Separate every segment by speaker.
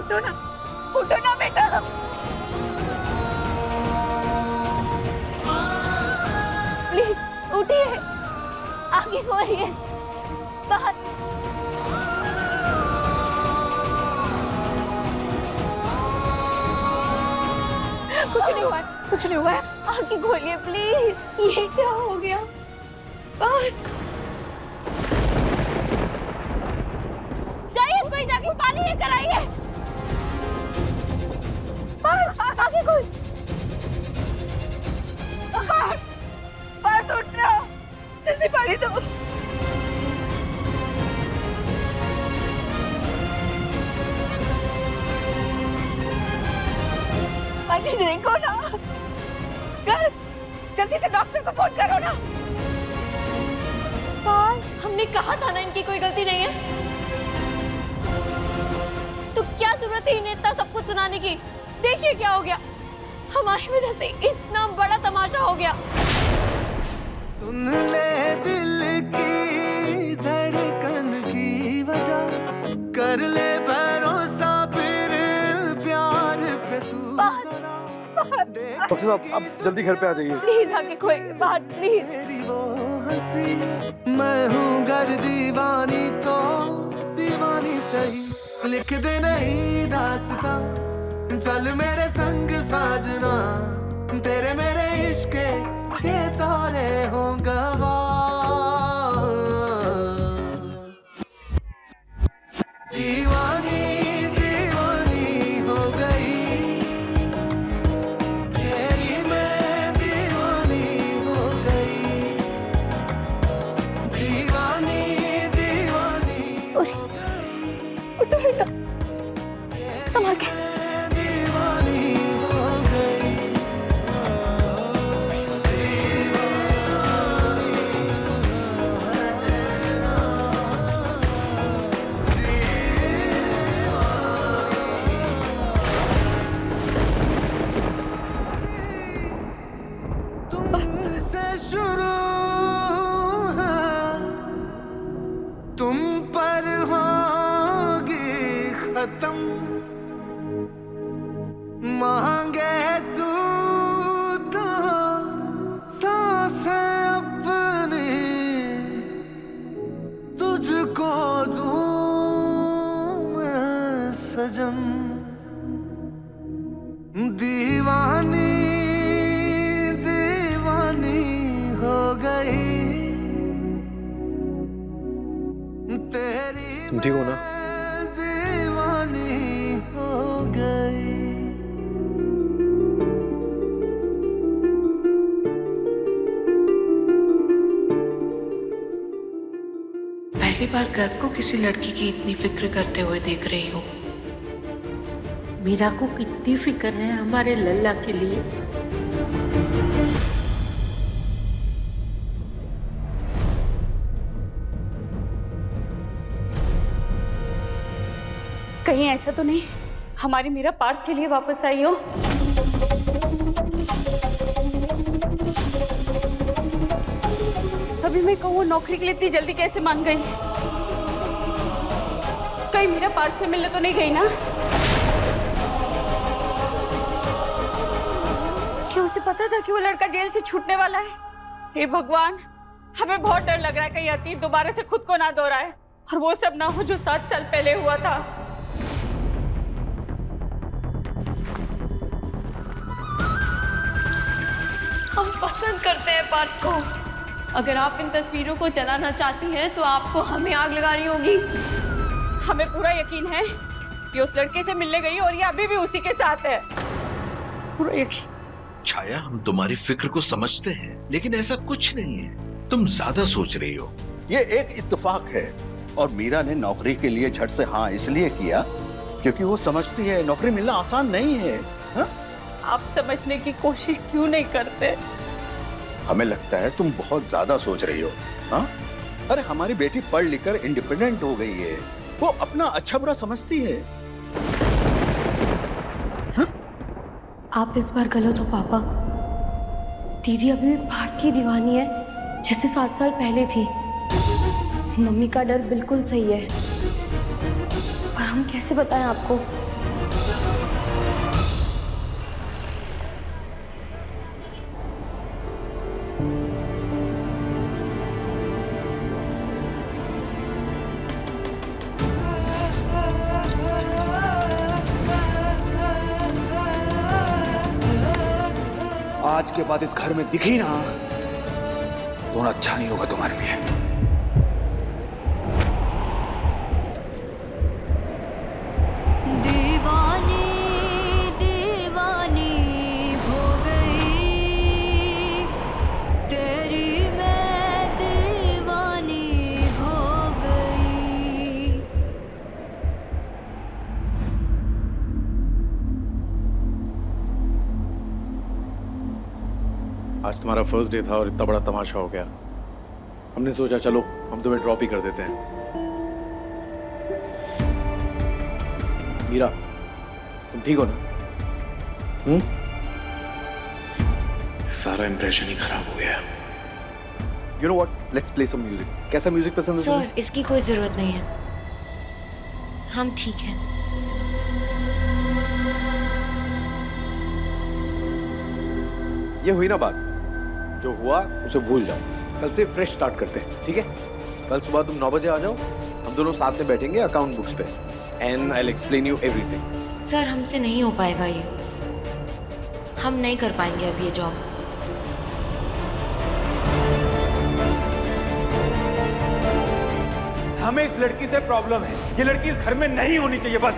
Speaker 1: उठो ना बेटा। प्लीज उठिए, आगे खोलिए, बाहर। कुछ नहीं हुआ है, कुछ नहीं हुआ है, आगे खोलिए प्लीज। ये क्या हो गया? बाहर जाइए, कोई जाके पानी लेकर आइए। बाहर आगे खोल। बाहर तो उठ रहा, जल्दी पानी दो। पानी देखो ना, कर, जल्दी से डॉक्टर को फोन करो ना। हमने कहा था ना इनकी कोई गलती नहीं है, तो क्या जरूरत है इन्हें इतना सब कुछ सुनाने की? देखिए क्या हो गया, हमारी वजह से इतना बड़ा तमाशा हो गया।
Speaker 2: सुन ले दिल की धड़कन की वजह, कर ले भरोसा फिर प्यार पे तू जरा।
Speaker 3: डॉक्टर साहब आप जल्दी घर पे आ जाइए।
Speaker 1: प्लीज आके कोई बात, प्लीज।
Speaker 2: तेरी वो हंसी, मैं हूँ घर दीवानी तो दीवानी सही, लिख दे नई दास्तां, चल मेरे संग साजना, तेरे मेरे इश्क के तारे हों गवाह। दीवानी दीवानी हो गई, तेरी मैं दीवानी हो गई, दीवानी दीवानी हो गई,
Speaker 1: उठो बेटा, संभाल के।
Speaker 2: दीवानी हो गई। तुमसे शुरू है, तुम पर होगी खत्म, मांगे तू तो सांसें अपनी, तुझको दूं मैं सजन, दीवानी दीवानी हो गई, तेरी
Speaker 3: तुम ठीक हो ना?
Speaker 2: मैं दीवानी हो गई।
Speaker 4: पहली बार गर्व को किसी लड़की की इतनी फिक्र करते हुए देख रही हूँ।
Speaker 5: मीरा को कितनी फिक्र है हमारे लल्ला के लिए।
Speaker 6: कहीं ऐसा तो नहीं हमारी मीरा पार्क के लिए वापस आई हो? अभी मैं कहूँ नौकरी के लिए इतनी जल्दी कैसे मान गई? कहीं मीरा पार्क से मिलने तो नहीं गई ना? क्या उसे पता था कि वो लड़का जेल से छूटने वाला है? हे भगवान, हमें बहुत डर लग रहा है कहीं अतीत दोबारा से खुद को ना दोहराए और वो सब ना हो जो 7 साल पहले हुआ था।
Speaker 1: हम पसंद करते हैं पार्थ को। अगर आप इन तस्वीरों को जलाना चाहती हैं तो आपको हमें आग लगानी होगी।
Speaker 6: हमें पूरा यकीन है कि उस लड़के से मिलने गई और ये अभी भी उसी के साथ है, पूरा यकीन।
Speaker 7: छाया, हम तुम्हारी फिक्र को समझते हैं, लेकिन ऐसा कुछ नहीं है, तुम ज्यादा सोच रही हो।
Speaker 8: ये एक इत्तेफाक है और मीरा ने नौकरी के लिए झट से हाँ इसलिए किया क्योंकि वो समझती है नौकरी मिलना आसान नहीं है। हा?
Speaker 6: आप समझने की कोशिश क्यों नहीं करते?
Speaker 8: हमें लगता है तुम बहुत ज्यादा सोच रही हो। हा? अरे हमारी बेटी पढ़ लिख कर इंडिपेंडेंट हो गई है, वो अपना अच्छा बुरा समझती है।
Speaker 9: हा? आप इस बार गलत हो पापा। दीदी अभी भी पार्थ की दीवानी है जैसे 7 साल पहले थी। मम्मी का डर बिल्कुल सही है, पर हम कैसे बताएं आपको?
Speaker 10: आज के बाद इस घर में दिखी ना तो अच्छा नहीं होगा तुम्हारे लिए।
Speaker 9: दीवानी दीवानी हो गई तेरी मैं दीवानी हो गई।
Speaker 3: आज तुम्हारा फर्स्ट डे था और इतना बड़ा तमाशा हो गया। हमने सोचा चलो हम तुम्हें ड्रॉप ही कर देते हैं। मीरा, तुम ठीक हो ना? सारा इंप्रेशन ही खराब हो गया। You know what? Let's play some music. कैसा म्यूजिक पसंद है तुम्हें?
Speaker 9: सर, इसकी कोई जरूरत नहीं है, हम ठीक हैं।
Speaker 3: ये हुई ना बात, जो हुआ उसे भूल जाओ। कल से फ्रेश स्टार्ट करते हैं, ठीक है? कल सुबह तुम 9 बजे आ जाओ, हम दोनों साथ में बैठेंगे अकाउंट बुक्स पे and I will explain you everything.
Speaker 9: Sir, हमसे नहीं हो पाएगा ये, हम नहीं कर पाएंगे अब ये जॉब।
Speaker 10: हमें इस लड़की से प्रॉब्लम है, ये लड़की इस घर में नहीं होनी चाहिए बस।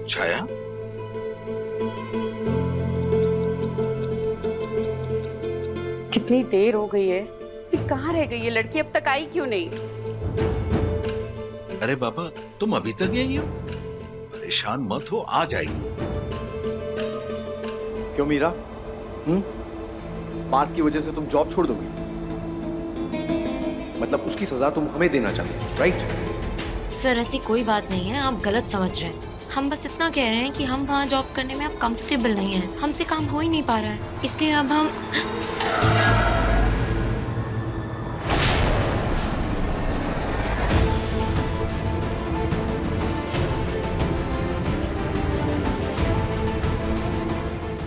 Speaker 7: छाया,
Speaker 6: कितनी देर हो गई है, कहाँ रह गई ये लड़की, अब तक आई क्यों नहीं?
Speaker 7: अरे बाबा, तुम अभी तक यही हो? परेशान मत हो, आ जाएगी।
Speaker 3: क्यों मीरा? बात की वजह से तुम जॉब छोड़ दोगी? मतलब उसकी सजा तुम हमें देना चाहते हो, राइट?
Speaker 9: सर, ऐसी कोई बात नहीं है, आप गलत समझ रहे हैं। हम बस इतना कह रहे हैं कि हम वहाँ जॉब करने में अब कंफर्टेबल नहीं हैं, हमसे काम हो ही नहीं पा रहा है, इसलिए अब हम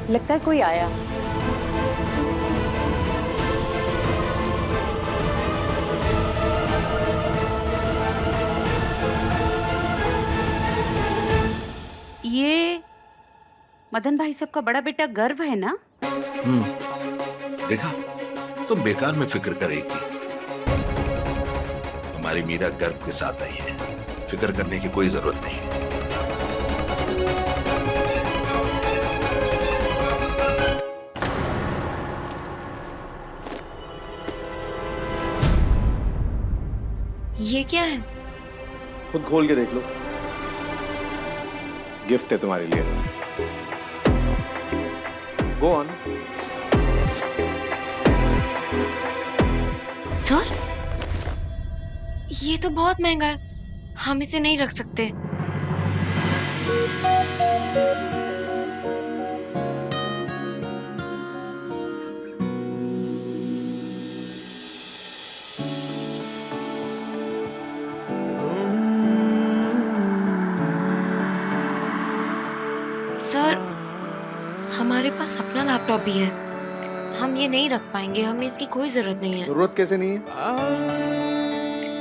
Speaker 6: लगता है कोई आया। ये मदन भाई साहब का बड़ा बेटा गर्व है ना?
Speaker 7: देखा, तुम बेकार में फिक्र कर रही थी। हमारी मीरा गर्व के साथ आई है, फिक्र करने की कोई जरूरत नहीं है।
Speaker 9: ये क्या है?
Speaker 3: खुद खोल के देख लो, गिफ्ट है तुम्हारे लिए। Go on.
Speaker 9: सर, ये तो बहुत महंगा है, हम इसे नहीं रख सकते। सर, हमारे पास अपना लैपटॉप भी है, हम ये नहीं रख पाएंगे, हमें इसकी कोई जरूरत नहीं है।
Speaker 3: जरूरत कैसे नहीं है?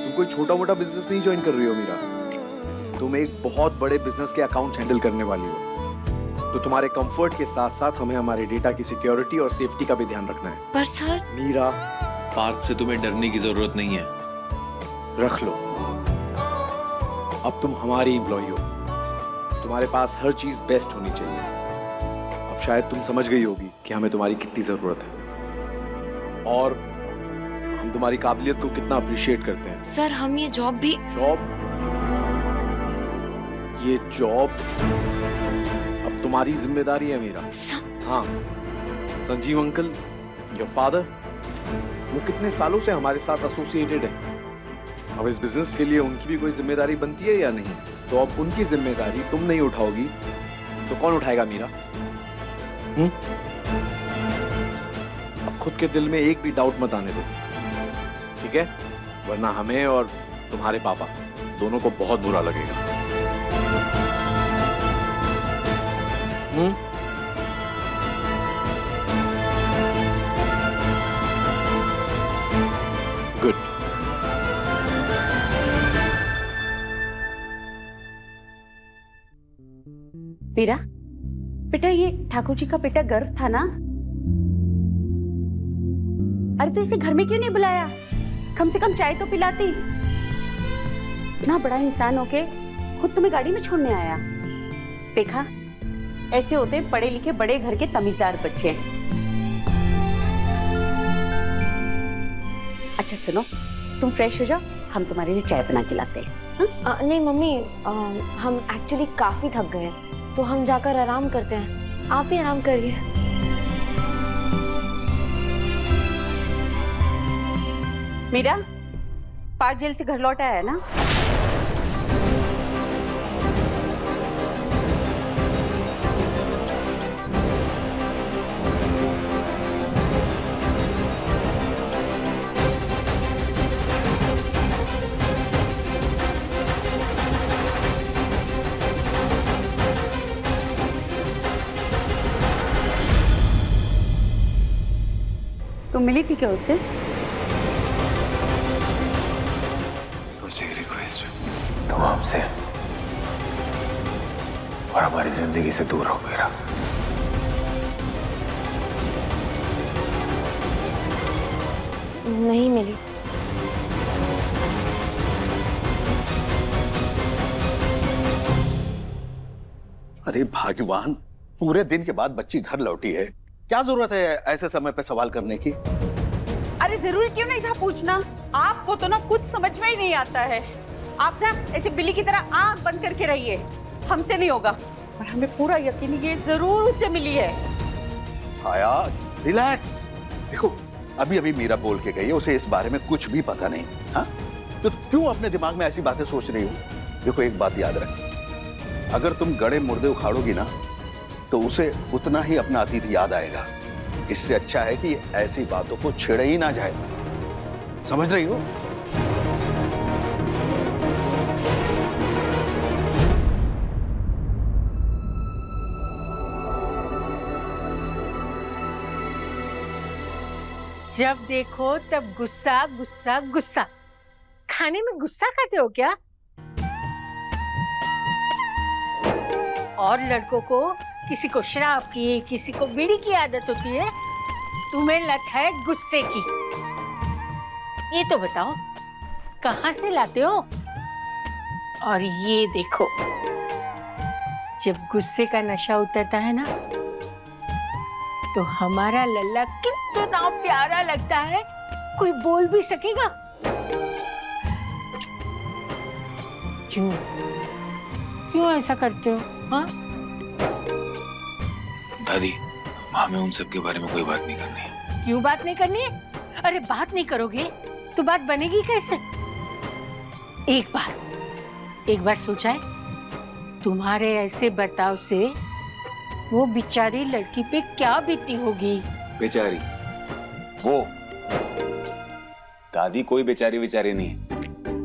Speaker 3: तुम कोई छोटा मोटा बिजनेस नहीं ज्वाइन कर रही हो मीरा, तुम एक बहुत बड़े बिजनेस के अकाउंट हैंडल करने वाली हो, तो तुम्हारे कंफर्ट के साथ साथ हमें हमारे डेटा की सिक्योरिटी और सेफ्टी का भी ध्यान रखना है।
Speaker 9: पर सर,
Speaker 3: मीरा,
Speaker 11: पार्थ से तुम्हें डरने की जरूरत नहीं है।
Speaker 3: रख लो, अब तुम हमारी एम्प्लॉई हो, तुम्हारे पास हर चीज बेस्ट होनी चाहिए। अब शायद तुम समझ गई होगी कि हमें तुम्हारी कितनी जरूरत है और हम तुम्हारी काबिलियत को कितना अप्रिशिएट करते हैं।
Speaker 9: सर, हम ये जॉब भी
Speaker 3: ये जॉब अब तुम्हारी जिम्मेदारी है मीरा। हाँ, संजीव अंकल, योर फादर, वो कितने सालों से हमारे साथ एसोसिएटेड है। अब इस बिजनेस के लिए उनकी भी कोई जिम्मेदारी बनती है या नहीं? तो अब उनकी जिम्मेदारी तुम नहीं उठाओगी तो तो कौन उठाएगा मीरा? अब खुद के दिल में एक भी डाउट मत आने दो, ठीक है? वरना हमें और तुम्हारे पापा दोनों को बहुत बुरा लगेगा। गुड।
Speaker 6: मीरा, बेटा ये ठाकुर जी का बेटा गर्व था ना? अरे तो इसे घर में क्यों नहीं बुलाया? कम से कम चाय तो पिलाती। इतना बड़ा इंसान होके खुद तुम्हें गाड़ी में छोड़ने आया। देखा, ऐसे होते पढ़े लिखे बड़े घर के तमीजदार बच्चे। अच्छा सुनो, तुम फ्रेश हो जाओ, हम तुम्हारे लिए चाय बना के लाते हैं।
Speaker 9: नहीं मम्मी, हम एक्चुअली काफी थक गए हैं, तो हम जाकर आराम करते हैं। आप भी आराम करिए।
Speaker 6: मीरा, पार्थ जेल से घर लौट आया है ना? तुम मिली थी क्या उससे?
Speaker 10: तुझसे एक रिक्वेस्ट है, तुम हमसे और हमारी जिंदगी से दूर हो मेरा।
Speaker 9: नहीं मिली।
Speaker 8: अरे भगवान, पूरे दिन के बाद बच्ची घर लौटी है, क्या जरूरत है ऐसे समय पे सवाल करने की?
Speaker 6: अरे जरूरी क्यों नहीं था पूछना? आपको तो ना कुछ समझ में ही नहीं आता है। आप ना ऐसे बिल्ली की तरह आंख बंद करके रहिए। हमसे नहीं होगा, और हमें पूरा यकीन है ये जरूर उससे मिली है।
Speaker 8: छाया, रिलैक्स। देखो, अभी अभी मीरा बोल के गई है, उसे इस बारे में कुछ भी पता नहीं। हाँ, तो क्यों अपने दिमाग में ऐसी बातें सोच रही हो? देखो एक बात याद रख, अगर तुम गड़े मुर्दे उखाड़ोगी ना तो उसे उतना ही अपना अतीत याद आएगा। इससे अच्छा है कि ऐसी बातों को छेड़े ही ना जाए। समझ रही हो?
Speaker 5: जब देखो तब गुस्सा गुस्सा गुस्सा। खाने में गुस्सा करते हो क्या? और लड़कों को किसी को शराब की, किसी को बीड़ी की आदत होती है, तुम्हें लत है गुस्से की। ये तो बताओ कहाँ से लाते हो? और ये देखो, जब गुस्से का नशा उतरता है ना, तो हमारा लल्ला कितना प्यारा लगता है, कोई बोल भी सकेगा? क्यों क्यों ऐसा करते हो? हाँ
Speaker 10: दादी, हमें उन सब के बारे में कोई बात नहीं करनी है।
Speaker 5: क्यों बात नहीं करनी है? अरे बात नहीं करोगे तो बात बनेगी कैसे? एक बार सोचा है, तुम्हारे ऐसे बर्ताव से वो बेचारी लड़की पे क्या बीती होगी?
Speaker 10: बेचारी? वो दादी कोई बेचारी बेचारी नहीं है।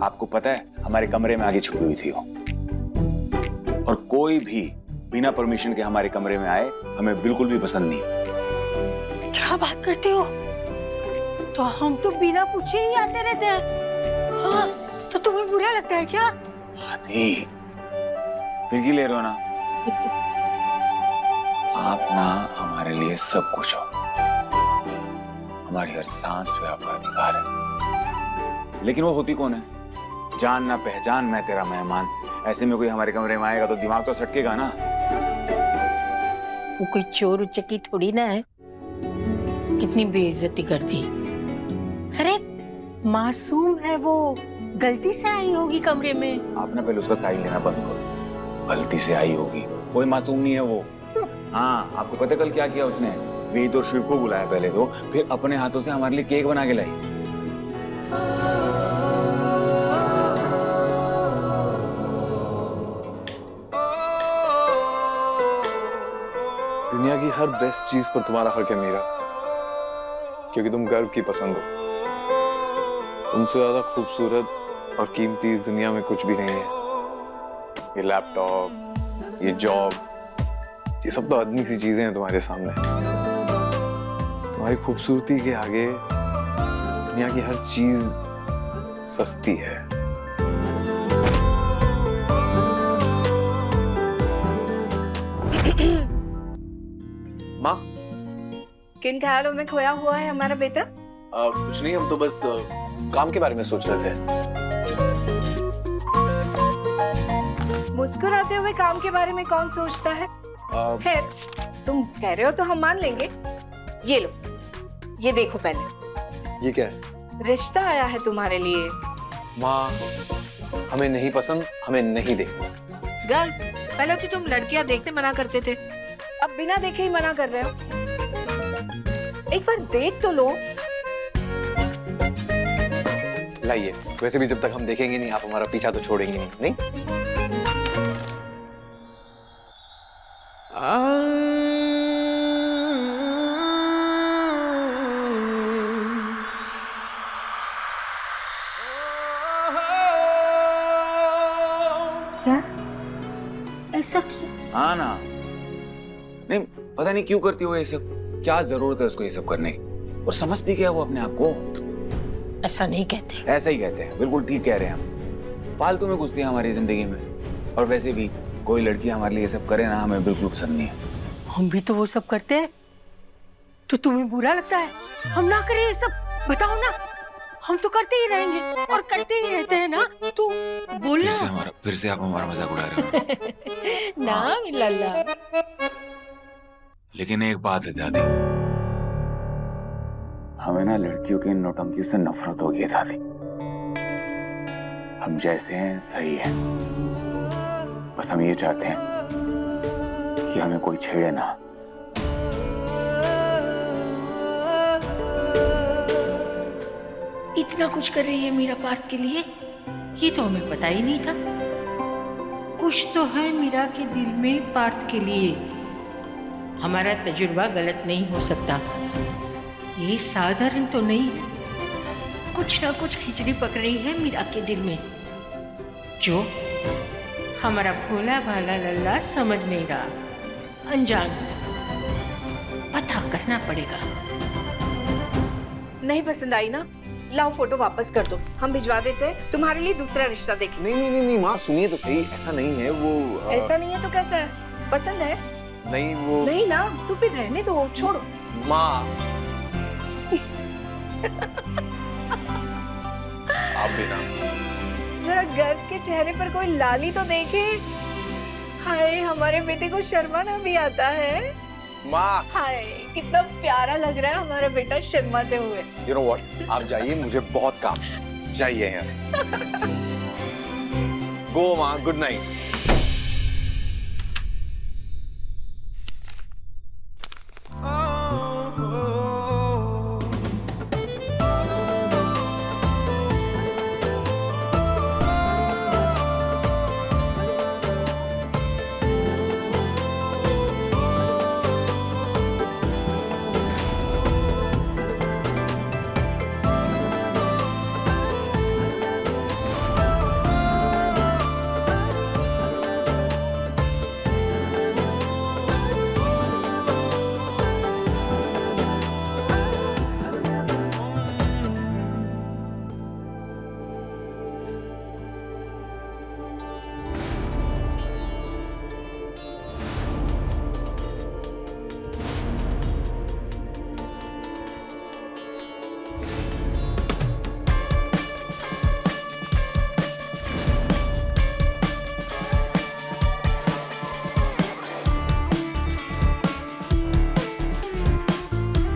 Speaker 10: आपको पता है, हमारे कमरे में आगे छुपी हुई थी वो, और कोई भी बिना परमिशन के हमारे कमरे में आए हमें बिल्कुल भी पसंद नहीं।
Speaker 5: क्या बात करते हो? तो हम तो बिना पूछे ही आते रहते हैं। हाँ, तो तुम्हें बुरा लगता है क्या?
Speaker 10: दादी, फिर की ले रहे हो ना? आप ना हमारे लिए सब कुछ हो, हमारी हर सांस पे आपका अधिकार है। लेकिन वो होती कौन है? जान ना पहचान, मैं तेरा मेहमान। ऐसे में कोई हमारे कमरे में आएगा तो दिमाग तो सटकेगा ना।
Speaker 5: वो कोई चोर उचक्की थोड़ी ना है, कितनी बेइज्जती कर दी। अरे मासूम है वो, गलती से आई होगी कमरे में।
Speaker 10: आप ना पहले उसका साइड लेना बंद करो। गलती से आई होगी, कोई मासूम नहीं है वो। हाँ, आपको पता कल क्या किया उसने? वेद और शिव को बुलाया पहले तो, फिर अपने हाथों से हमारे लिए केक बना के लाई। दुनिया की हर बेस्ट चीज पर तुम्हारा हक है मीरा, क्योंकि तुम गर्व की पसंद हो। तुमसे ज्यादा खूबसूरत और कीमती इस दुनिया में कुछ भी नहीं है। ये लैपटॉप, ये जॉब, ये सब तो आदमी सी चीजें हैं तुम्हारे सामने। तुम्हारी खूबसूरती के आगे दुनिया की हर चीज सस्ती है। माँ,
Speaker 4: किन ख्यालों में खोया हुआ है हमारा बेटा?
Speaker 3: कुछ नहीं, हम तो बस काम के बारे में सोच रहे थे।
Speaker 4: मुस्कुराते हुए काम के बारे में कौन सोचता है? खैर, तुम कह रहे हो तो हम मान लेंगे। ये लो, ये देखो पहले।
Speaker 3: ये क्या है?
Speaker 4: रिश्ता आया है तुम्हारे लिए।
Speaker 3: माँ, हमें नहीं पसंद, हमें नहीं देखना।
Speaker 4: गर्ल, पहले तो तुम लड़कियां देखते मना करते थे, अब बिना देखे ही मना कर रहे हो। एक बार देख तो लो।
Speaker 3: लाइए, वैसे भी जब तक हम देखेंगे नहीं, आप हमारा पीछा तो छोड़ेंगे नहीं, नहीं?
Speaker 6: क्या ऐसा क्यों?
Speaker 10: हाँ ना, नहीं पता नहीं क्यों करती हो ये सब। क्या जरूरत है उसको ये सब करने की? और समझती क्या वो अपने आप को?
Speaker 5: ऐसा नहीं कहते।
Speaker 10: ऐसा ही कहते हैं, बिल्कुल ठीक कह रहे हैं हम। फालतू में घुसती है हमारी जिंदगी में। और वैसे भी कोई लड़की हमारे लिए ये सब करे ना, हमें बिल्कुल पसंद नहीं है।
Speaker 5: हम भी तो वो सब करते हैं, तो तुम्हें बुरा लगता है हम ना करें ये सब? बताओ ना, हम तो करते ही रहेंगे और करते ही रहते हैं ना। तो बोलो।
Speaker 10: फिर से आप हमारा मजाक उड़ा रहे हो।
Speaker 5: ना लल्ला।
Speaker 10: लेकिन एक बात है दादी, हमें ना लड़कियों की नौटंकी से नफरत हो गई है दादी। हम जैसे हैं सही है, बस हम ये चाहते हैं कि हमें कोई छेड़े ना।
Speaker 5: इतना कुछ कर रही है मीरा पार्थ के लिए, ये तो हमें पता ही नहीं था। कुछ तो है मीरा के दिल में पार्थ के लिए। हमारा तजुर्बा गलत नहीं हो सकता, ये साधारण तो नहीं है। कुछ ना कुछ खिचड़ी पक रही है मीरा के दिल में, जो हमारा भोला भाला लल्ला समझ नहीं रहा। अनजान, पता करना पड़ेगा।
Speaker 4: नहीं पसंद आई ना, लाओ फोटो वापस कर दो, हम भिजवा देते हैं। तुम्हारे लिए दूसरा रिश्ता देख लो।
Speaker 3: नहीं माँ, सुनिए तो सही, ऐसा नहीं है वो।
Speaker 4: ऐसा नहीं है तो कैसा है? पसंद है?
Speaker 3: नहीं वो
Speaker 4: नहीं ना, तो फिर रहने दो, छोड़ो।
Speaker 3: माँ, आप भी ना।
Speaker 4: जरा गर्व के चेहरे पर कोई लाली तो देखे। हाय, हमारे बेटे को शर्माना भी आता है।
Speaker 3: माँ,
Speaker 4: हाय, कितना प्यारा लग रहा है हमारा बेटा शर्माते हुए।
Speaker 3: You know what? आप जाइए, मुझे बहुत काम है। जाइए यहाँ से। गो माँ, गुड नाइट।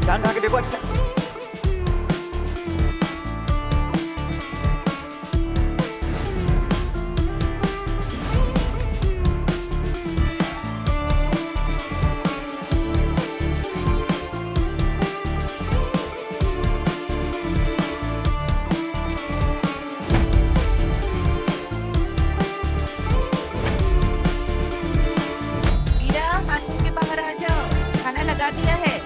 Speaker 10: ध्यान रख के देखो अच्छा।
Speaker 4: मीरा, बाथरूम के बाहर आ जाओ। बता दिया है।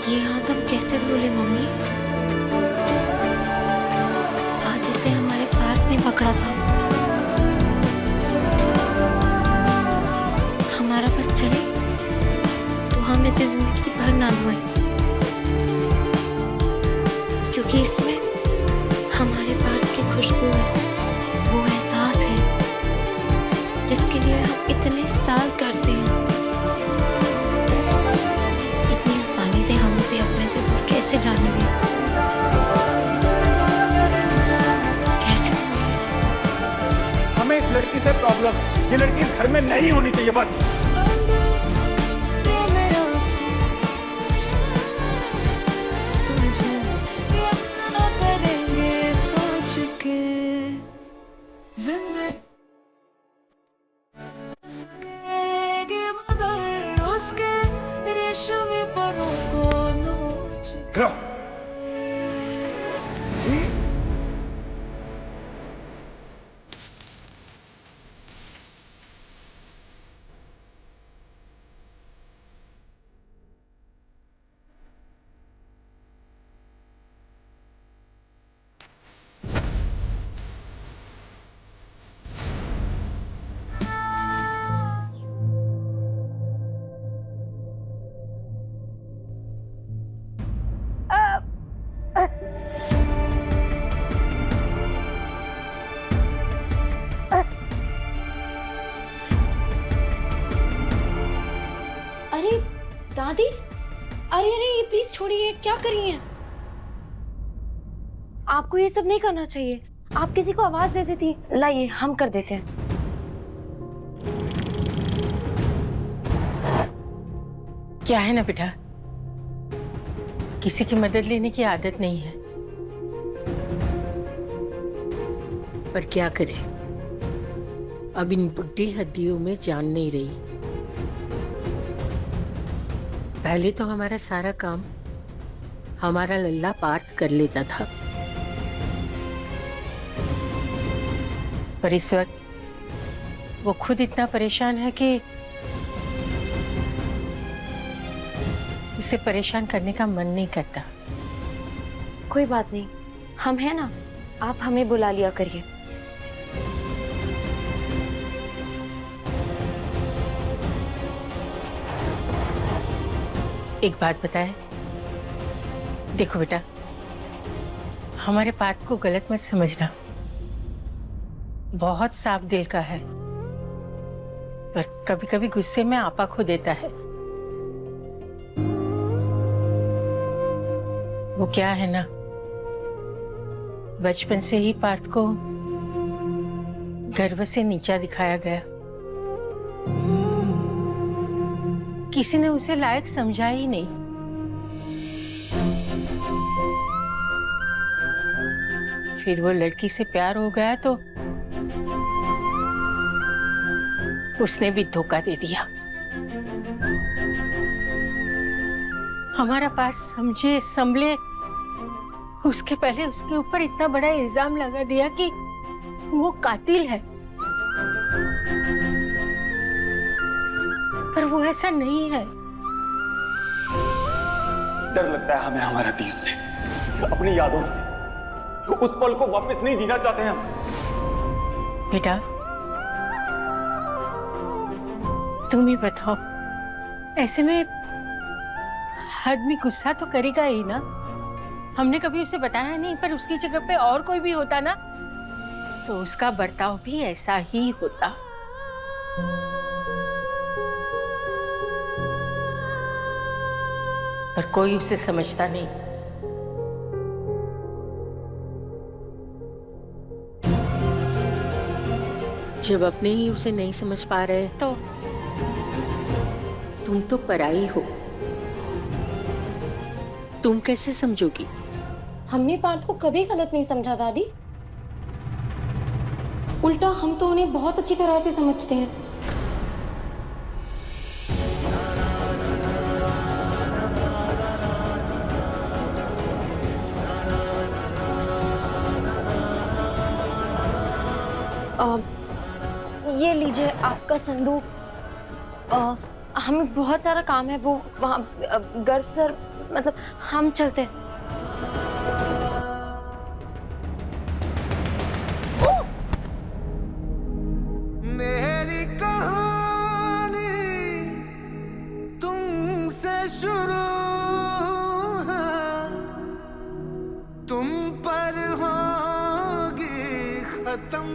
Speaker 9: ये हाथ हम कैसे धोले मम्मी? आज इसे हमारे पार्थ ने पकड़ा था। हमारा बस चले तो हम इसे जिंदगी भर ना धोएं, क्योंकि इसमें हमारे पार्थ की खुशबू है, वो एहसास है जिसके लिए हम इतने साल करते हैं। हम उसे अपने से दूर कैसे जानेंगे? कैसे?
Speaker 10: हमें इस लड़की से प्रॉब्लम, ये लड़की इस घर में नहीं होनी चाहिए बस।
Speaker 9: अरे दादी, अरे अरे ये प्लीज छोड़िए, क्या कर रही हैं? आपको ये सब नहीं करना चाहिए। आप किसी को आवाज दे देती। लाइए हम कर देते हैं।
Speaker 5: क्या है ना बेटा, किसी की मदद लेने की आदत नहीं है, पर क्या करे, अब इन बुढ़ी हड्डियों में जान नहीं रही। पहले तो हमारा सारा काम हमारा लल्ला पार्थ कर लेता था, पर इस वक्त वो खुद इतना परेशान है कि उसे परेशान करने का मन नहीं करता।
Speaker 9: कोई बात नहीं, हम हैं ना, आप हमें बुला लिया करिए।
Speaker 5: एक बात बताए, देखो बेटा, हमारे पार्थ को गलत मत समझना, बहुत साफ दिल का है, पर कभी कभी गुस्से में आपा खो देता है। वो क्या है ना, बचपन से ही पार्थ को गर्व से नीचा दिखाया गया, किसी ने उसे लायक समझा ही नहीं। फिर वो लड़की से प्यार हो गया तो उसने भी धोखा दे दिया। हमारा पास समझे संभले, उसके पहले उसके ऊपर इतना बड़ा इल्जाम लगा दिया कि वो कातिल है, पर वो ऐसा नहीं है।
Speaker 10: डर लगता है हमें हमारा तीर से, अपनी यादों से। उस पल को वापस नहीं जीना चाहते हम।
Speaker 5: बेटा तुम ही बताओ, ऐसे में आदमी गुस्सा तो करेगा ही ना। हमने कभी उसे बताया नहीं, पर उसकी जगह पे और कोई भी होता ना तो उसका बर्ताव भी ऐसा ही होता। पर कोई उसे समझता नहीं। जब अपने ही उसे नहीं समझ पा रहे तो तुम तो पराई हो, तुम कैसे समझोगी?
Speaker 9: हमने पार्थ को कभी गलत नहीं समझा दादी। उल्टा हम तो उन्हें बहुत अच्छी तरह से समझते हैं।
Speaker 1: ये लीजिए आपका संदूक। हमें बहुत सारा काम है, वो वहाँ गर्व सर, मतलब हम चलते हैं।
Speaker 2: मेरी कहानी तुमसे शुरू है, तुम पर होगी खत्म।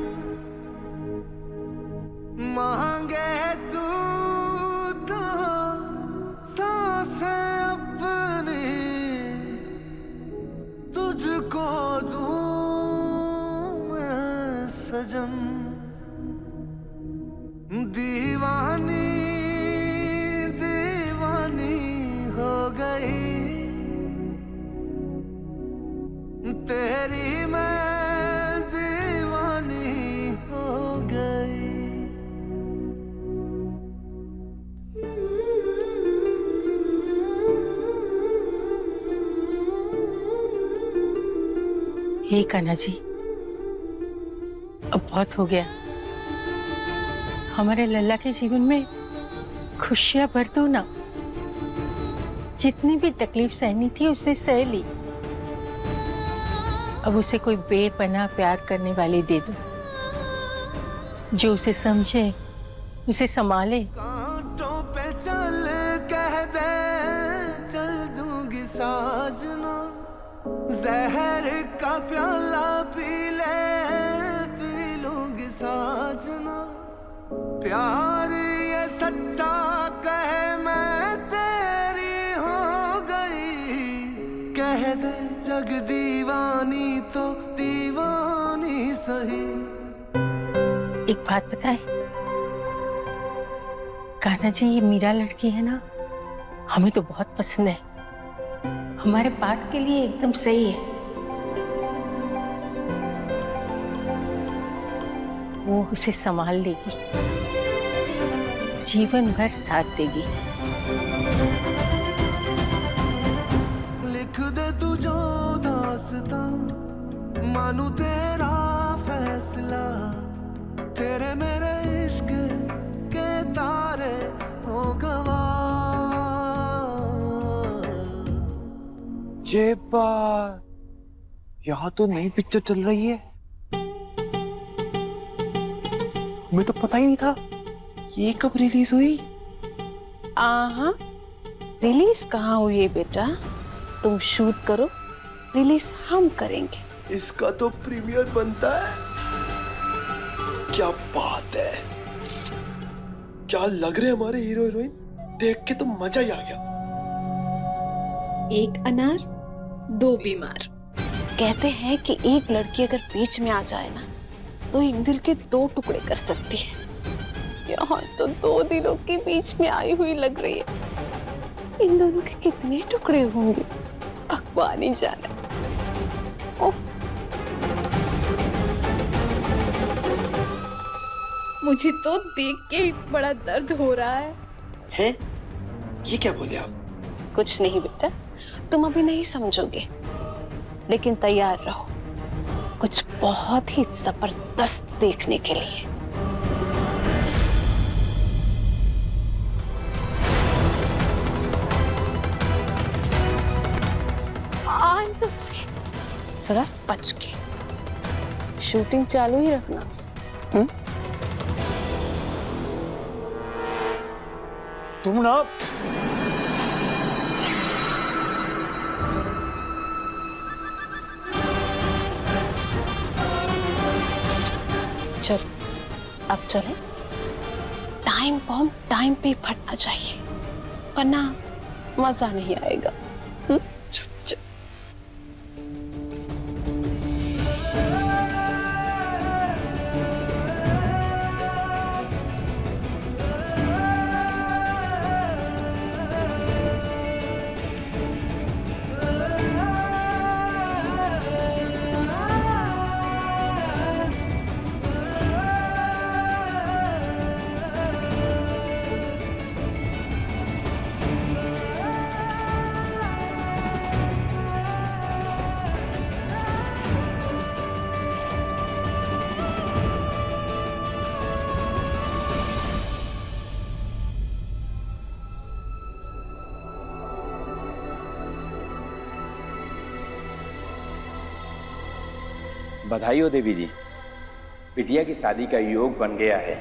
Speaker 2: मांगे तू तो सांसें अपनी तुझको दूं मैं सजन। दीवानी दीवानी हो गई तेरी, मैं दीवानी हो गई।
Speaker 5: हे कान्हा जी, अब बहुत हो गया। हमारे लल्ला के जीवन में खुशियां भर दो ना। जितनी भी तकलीफ सहनी थी उसने सह ली। अब उसे कोई बेपनाह प्यार करने वाली दे दो, जो उसे समझे, उसे संभाले।
Speaker 2: कांटों पे चल कह दे, चल दूंगी साजना। जहर का प्याला पी ले, पी लूंगी साजना। प्यार ये सच्चा कहे मैं तेरी हो गई। कह दे जग दीवानी तो दीवानी सही।
Speaker 5: एक बात बताए कान्हा जी, ये मीरा लड़की है ना, हमें तो बहुत पसंद है। हमारे बात के लिए एकदम सही है। वो उसे संभाल लेगी, जीवन भर साथ देगी।
Speaker 2: लिख दे तू जो दास्तां, मानू तेरा फैसला। तेरे मेरे इश्क के तारे हो गवा।
Speaker 3: ये बात, यहाँ तो नई पिक्चर चल रही है। हमें तो पता ही नहीं था। ये कब रिलीज हुई?
Speaker 6: हाँ, रिलीज कहाँ हुई है बेटा? तुम शूट करो, रिलीज हम करेंगे।
Speaker 2: इसका तो प्रीमियर बनता है। क्या बात है, क्या लग रहे हमारे हीरो हीरोइन। देख के तो मजा ही आ गया।
Speaker 1: एक अनार दो बीमार।
Speaker 6: कहते हैं कि एक लड़की अगर बीच में आ जाए ना, तो एक दिल के दो टुकड़े कर सकती है। यहाँ तो दो दिलों के बीच में आई हुई लग रही है। इन दोनों के कितने टुकड़े होंगे, भगवान ही जाने। ओह,
Speaker 1: मुझे तो देख के ही बड़ा दर्द हो रहा है।
Speaker 2: हैं? ये क्या बोले आप?
Speaker 6: कुछ नहीं बेटा, तुम अभी नहीं समझोगे, लेकिन तैयार रहो कुछ बहुत ही जबरदस्त देखने के लिए।
Speaker 1: I am so sorry.
Speaker 6: जरा बच के, शूटिंग चालू ही रखना।
Speaker 3: तुम ना,
Speaker 6: चलो अब चले। टाइम बॉम्ब टाइम पे फटना चाहिए, वरना मजा नहीं आएगा।
Speaker 10: बधाई हो देवी जी, बिटिया की शादी का योग बन गया है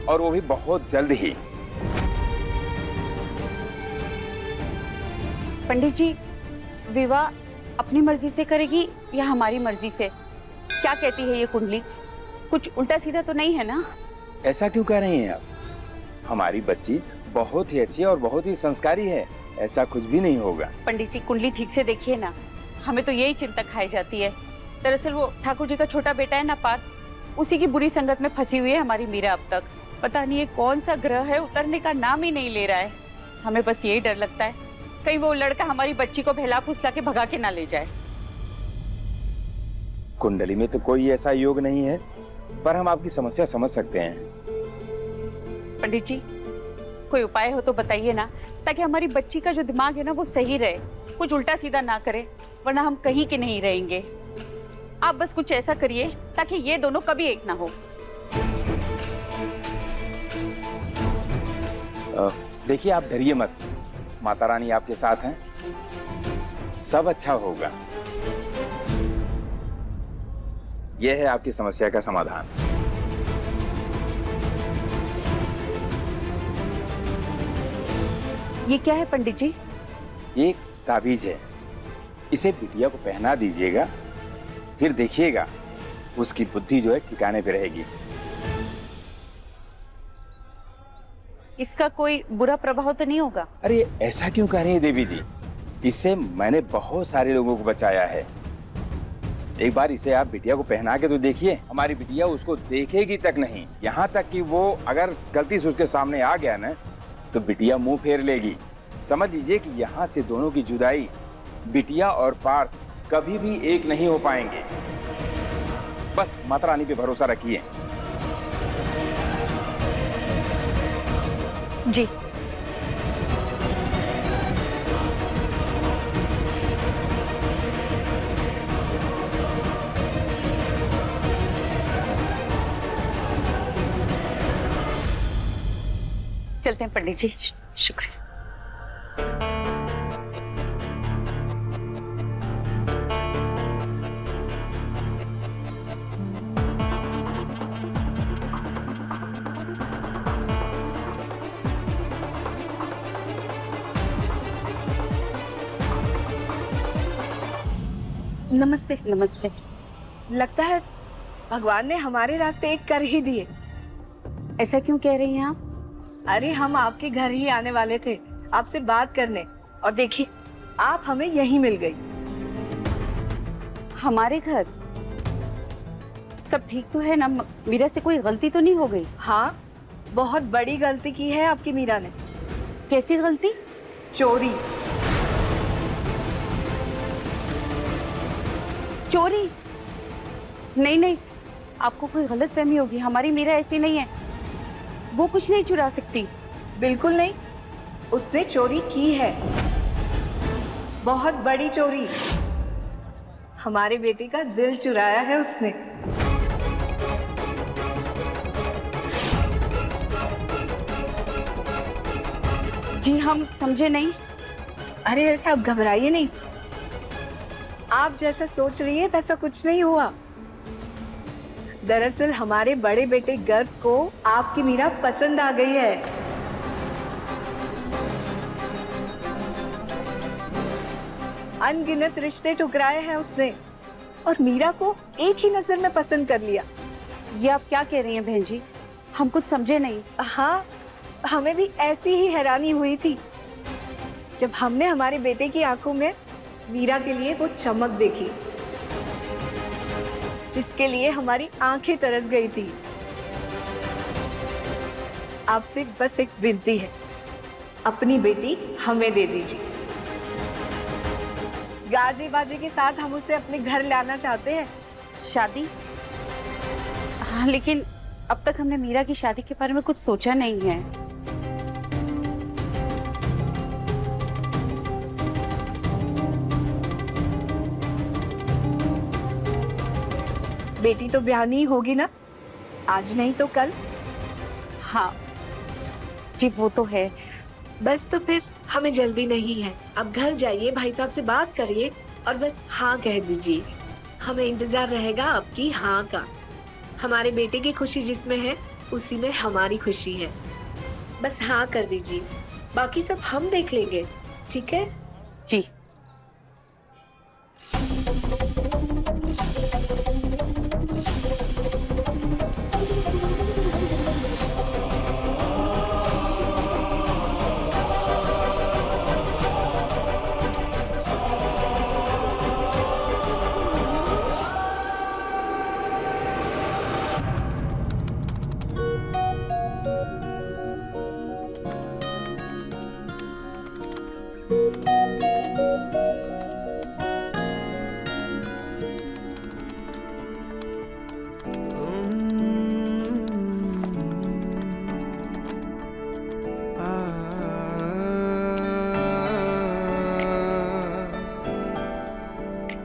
Speaker 10: और वो भी बहुत जल्द ही।
Speaker 6: पंडित जी, विवाह अपनी मर्जी से करेगी या हमारी मर्जी से? क्या कहती है ये कुंडली? कुछ उल्टा सीधा तो नहीं है ना?
Speaker 10: ऐसा क्यों कह रही हैं आप? हमारी बच्ची बहुत ही अच्छी और बहुत ही संस्कारी है, ऐसा कुछ भी नहीं होगा।
Speaker 6: पंडित जी, कुंडली ठीक से देखिए ना, हमें तो यही चिंता खाई जाती है। दरअसल वो ठाकुर जी का छोटा बेटा है ना पार्थ, उसी की बुरी संगत में फंसी हुई है हमारी मीरा अब तक। पता नहीं ये कौन सा ग्रह है, उतरने का नाम ही नहीं ले रहा है। हमें बस यही डर लगता है कहीं वो लड़का हमारी बच्ची को बहला फुसला के भगा के ना ले जाए।
Speaker 10: कुंडली में तो कोई ऐसा योग नहीं है, पर हम आपकी समस्या समझ सकते हैं।
Speaker 6: पंडित जी, कोई उपाय हो तो बताइए ना, ताकि हमारी बच्ची का जो दिमाग है ना वो सही रहे, कुछ उल्टा सीधा ना करे, वरना हम कहीं के नहीं रहेंगे। आप बस कुछ ऐसा करिए ताकि ये दोनों कभी एक ना हो।
Speaker 10: देखिए, आप डरिए मत, माता रानी आपके साथ हैं, सब अच्छा होगा। यह है आपकी समस्या का समाधान।
Speaker 6: ये क्या है पंडित जी?
Speaker 10: ये एक ताबीज है, इसे बिटिया को पहना दीजिएगा, फिर देखिएगा उसकी बुद्धि जो है ठिकाने पे रहेगी।
Speaker 6: इसका कोई बुरा प्रभाव तो नहीं होगा?
Speaker 10: अरे ऐसा क्यों कह रही हैं देवी जी, इससे मैंने बहुत सारे लोगों को बचाया है। एक बार इसे आप बिटिया को पहना के तो देखिए, हमारी बिटिया उसको देखेगी तक नहीं, यहाँ तक कि वो अगर गलती से उसके सामने आ गया ना तो बिटिया मुंह फेर लेगी। समझ लीजिए कि यहाँ से दोनों की जुदाई, बिटिया और पार्थ कभी भी एक नहीं हो पाएंगे। बस माता रानी पे भरोसा रखिए।
Speaker 6: जी। चलते हैं पंडित जी। शुक्रिया।
Speaker 4: नमस्ते।
Speaker 6: नमस्ते।
Speaker 4: लगता है भगवान ने हमारे रास्ते एक कर ही दिए।
Speaker 6: ऐसा क्यों कह रही हैं आप?
Speaker 4: अरे हम आपके घर ही आने वाले थे आपसे बात करने, और देखिए आप हमें यहीं मिल गई।
Speaker 6: हमारे घर? सब ठीक तो है ना? मीरा से कोई गलती तो नहीं हो गई?
Speaker 4: हाँ, बहुत बड़ी गलती की है आपकी मीरा ने।
Speaker 6: कैसी गलती?
Speaker 4: चोरी।
Speaker 6: चोरी? नहीं नहीं, आपको कोई गलतफहमी होगी, हमारी मीरा ऐसी नहीं है, वो कुछ नहीं चुरा सकती।
Speaker 4: बिल्कुल नहीं, उसने चोरी की है, बहुत बड़ी चोरी। हमारे बेटे का दिल चुराया है उसने।
Speaker 6: जी हम समझे नहीं।
Speaker 4: अरे आप घबराइए नहीं, आप जैसा सोच रही है वैसा कुछ नहीं हुआ। दरअसल हमारे बड़े बेटे गर्ग को आपकी मीरा पसंद आ गई है। अनगिनत रिश्ते ठुकराए हैं उसने और मीरा को एक ही नजर में पसंद कर लिया।
Speaker 6: ये आप क्या कह रही हैं बहन जी? हम कुछ समझे नहीं।
Speaker 4: हाँ, हमें भी ऐसी ही हैरानी हुई थी जब हमने हमारे बेटे की आंखों में मीरा के लिए वो चमक देखी जिसके लिए हमारी आंखें तरस गई थी। आपसे बस एक विनती है, अपनी बेटी हमें दे दीजिए। गाजे बाजे के साथ हम उसे अपने घर लाना चाहते हैं।
Speaker 6: शादी? हाँ, लेकिन अब तक हमने मीरा की शादी के बारे में कुछ सोचा नहीं है।
Speaker 4: बेटी तो ब्यानी होगी ना, आज नहीं तो कल।
Speaker 6: हाँ जी, वो तो है।
Speaker 4: बस तो फिर हमें जल्दी नहीं है, अब घर जाइए, भाई साहब से बात करिए और बस हाँ कह दीजिए। हमें इंतजार रहेगा आपकी हाँ का। हमारे बेटे की खुशी जिसमें है उसी में हमारी खुशी है। बस हाँ कर दीजिए, बाकी सब हम देख लेंगे, ठीक है?
Speaker 6: जी।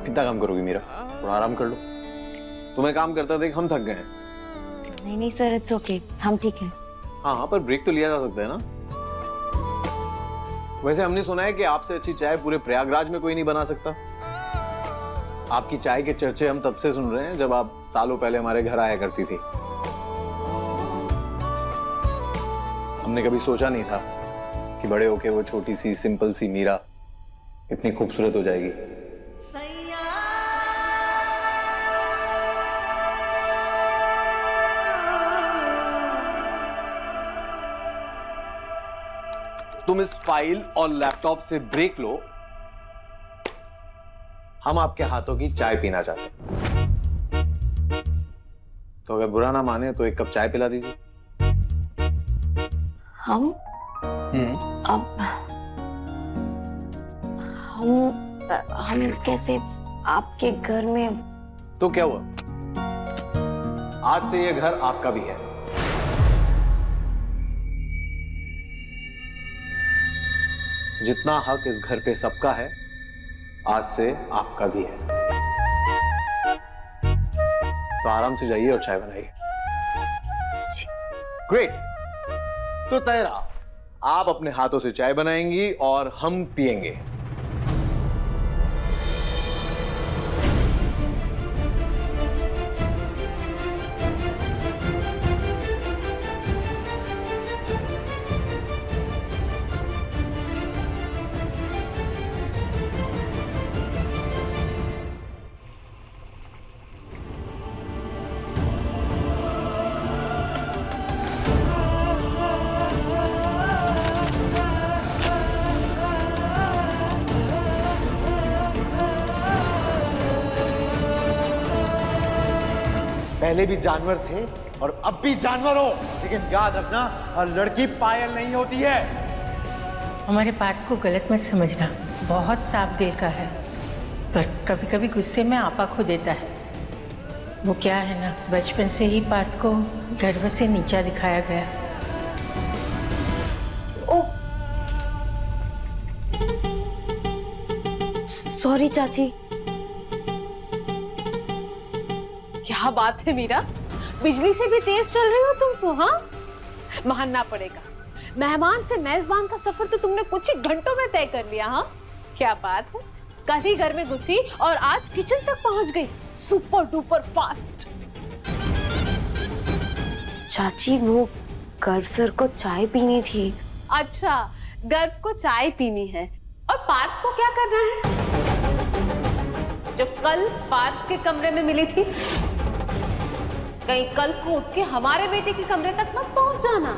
Speaker 11: कितना काम करोगी मीरा? थोड़ा आराम कर लो। तुम्हें काम करता देख हम थक गए हैं।
Speaker 9: नहीं नहीं सर, इट्स ओके, हम ठीक हैं।
Speaker 11: हाँ हाँ, पर ब्रेक तो लिया जा सकता है ना। वैसे हमने सुना है कि आपसे अच्छी चाय पूरे प्रयागराज में कोई नहीं बना सकता। आपकी चाय के चर्चे हम तब से सुन रहे हैं जब आप सालों पहले हमारे घर आया करती थी। हमने कभी सोचा नहीं था कि बड़े होके वो छोटी सी सिंपल सी मीरा इतनी खूबसूरत हो जाएगी। तुम इस फाइल और लैपटॉप से ब्रेक लो। हम आपके हाथों की चाय पीना चाहते हैं। तो अगर बुरा ना माने तो एक कप चाय पिला दीजिए।
Speaker 9: हम अब हम कैसे आपके घर में?
Speaker 11: तो क्या हुआ? आज से ये घर आपका भी है। जितना हक इस घर पे सबका है, आज से आपका भी है। तो आराम से जाइए और चाय बनाइए। ग्रेट। तो तय रहा, आप अपने हाथों से चाय बनाएंगी और हम पिएंगे।
Speaker 3: पहले भी जानवर थे और अब भी जानवर हो, लेकिन याद रखना, हर लड़की पायल नहीं होती है।
Speaker 5: हमारे बात को गलत मत समझना, बहुत साफ दिल का है, पर कभी कभी गुस्से में आपा खो देता है। वो क्या है ना, बचपन से ही पार्थ को गर्व से नीचा दिखाया गया।
Speaker 9: ओ सॉरी चाची।
Speaker 1: क्या बात है मीरा, बिजली से भी तेज चल रही हो तुम तो। हाँ, मानना पड़ेगा, मेहमान से मेजबान का सफर तो तुमने कुछ ही घंटों में तय कर लिया। हाँ, क्या बात है, कल ही घर में घुसी और आज किचन तक पहुंच गई। Super duper fast.
Speaker 9: चाची वो गर्व सर को चाय पीनी थी।
Speaker 1: अच्छा, गर्व को चाय पीनी है और पार्थ को क्या करना है? जो कल पार्थ के कमरे में मिली थी, कहीं कल को उठ के हमारे बेटे के कमरे तक मत पहुंच जाना।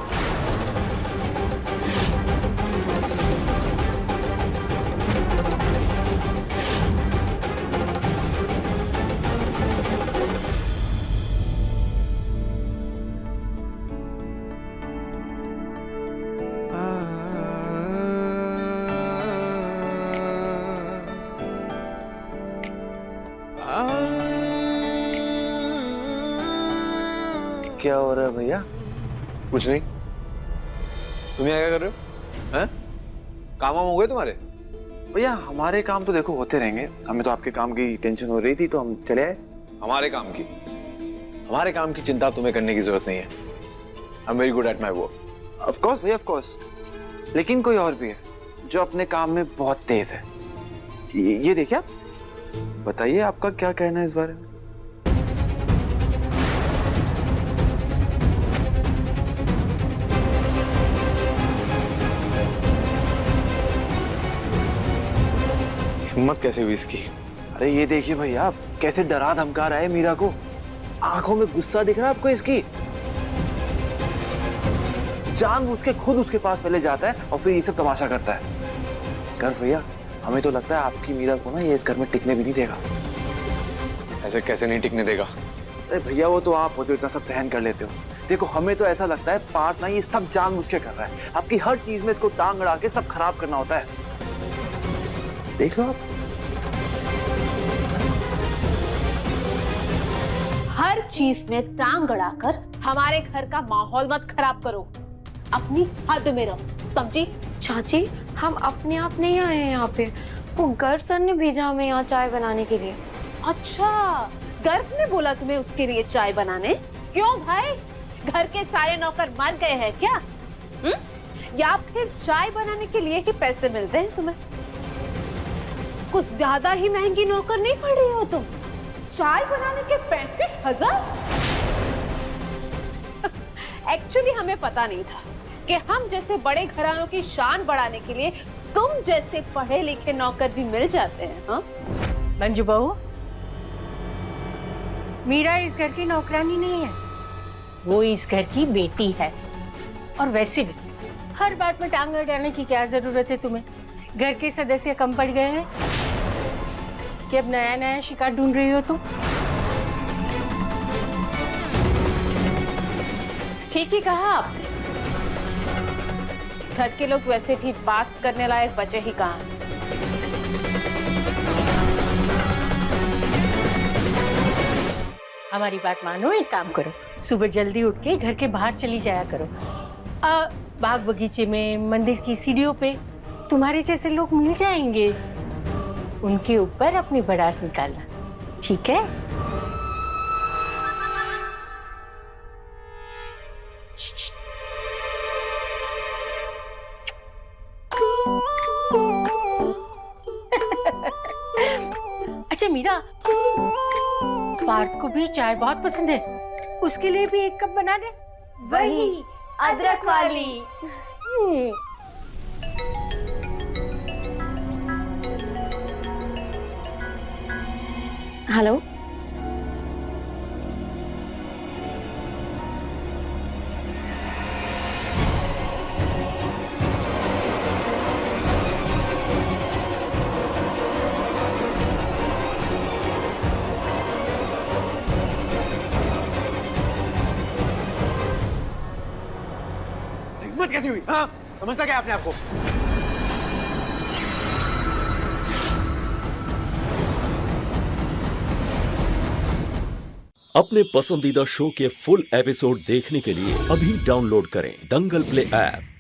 Speaker 11: क्या हो रहा है भैया? कुछ नहीं। तुम यहाँ क्या कर रहे हो? हैं? काम वाम हो गए तुम्हारे?
Speaker 10: भैया हमारे काम तो देखो होते रहेंगे, हमें तो आपके काम की टेंशन हो रही थी तो हम चले आए।
Speaker 11: हमारे काम की चिंता तुम्हें करने की जरूरत नहीं है। I am very good at my work.
Speaker 10: Of course भैया, ऑफ कोर्स। लेकिन कोई और भी है जो अपने काम में बहुत तेज है। ये देखिए आप,
Speaker 3: बताइए आपका क्या कहना है इस बारे में।
Speaker 11: हिम्मत कैसे हुई इसकी?
Speaker 3: अरे ये देखिए भैया, कैसे डरा धमका रहा है मीरा को। आंखों में गुस्सा दिख रहा है आपको इसकी। जानबूझ के खुद उसके पास पहले जाता है और फिर ये सब तमाशा करता है। गर्व भैया, हमें तो लगता है आपकी मीरा को ना ये इस घर में टिकने भी नहीं देगा।
Speaker 11: ऐसे कैसे नहीं टिकने देगा?
Speaker 3: अरे भैया, वो तो आप हो जो इतना सब सहन कर लेते हो। देखो, हमें तो ऐसा लगता है पार्थ ना ये सब जानबूझ के कर रहा है। आपकी हर चीज में इसको टांग अड़ा के सब खराब करना होता है। देख लो आप।
Speaker 1: हर चीज में टांग अड़ाकर हमारे घर का माहौल मत खराब करो। अपनी हद में रहो, समझी?
Speaker 9: चाची, हम अपने आप नहीं आए हैं यहाँ पे, वो गर्व सर ने भेजा हमें यहाँ चाय बनाने के लिए।
Speaker 1: अच्छा, गर्व ने बोला तुम्हें उसके लिए चाय बनाने? क्यों भाई, घर के सारे नौकर मर गए हैं क्या? या फिर चाय बनाने के लिए ही पैसे मिलते हैं तुम्हें? कुछ ज्यादा ही महंगी नौकर नहीं पड़ रही हो तुम? चाय बनाने के 35,000? एक्चुअली हमें पता नहीं था कि हम जैसे बड़े घरानों की शान बढ़ाने के लिए तुम जैसे पढ़े लिखे नौकर भी मिल जाते हैं। हाँ
Speaker 5: मंजू बहू, मीरा इस घर की नौकरानी नहीं है, वो इस घर की बेटी है। और वैसे भी हर बात में टांग अड़ाने की क्या जरूरत है तुम्हें? घर के सदस्य कम पड़ गए हैं कि अब नया नया शिकार ढूंढ रही हो तुम?
Speaker 1: ठीक ही कहा आपने। घर के लोग वैसे भी बात करने लायक बचे ही कहाँ।
Speaker 5: हमारी बात मानो, एक काम करो, सुबह जल्दी उठ के घर के बाहर चली जाया करो। बाग बगीचे में, मंदिर की सीढ़ियों पे तुम्हारे जैसे लोग मिल जाएंगे, उनके ऊपर अपनी भड़ास निकालना, ठीक है? अच्छा मीरा, पार्थ को भी चाय बहुत पसंद है, उसके लिए भी एक कप बना दे।
Speaker 9: वही अदरक वाली। हेलो,
Speaker 3: हिम्मत कैसी हुई? हाँ, समझता क्या आपने आपको?
Speaker 12: अपने पसंदीदा शो के फुल एपिसोड देखने के लिए अभी डाउनलोड करें दंगल प्ले ऐप।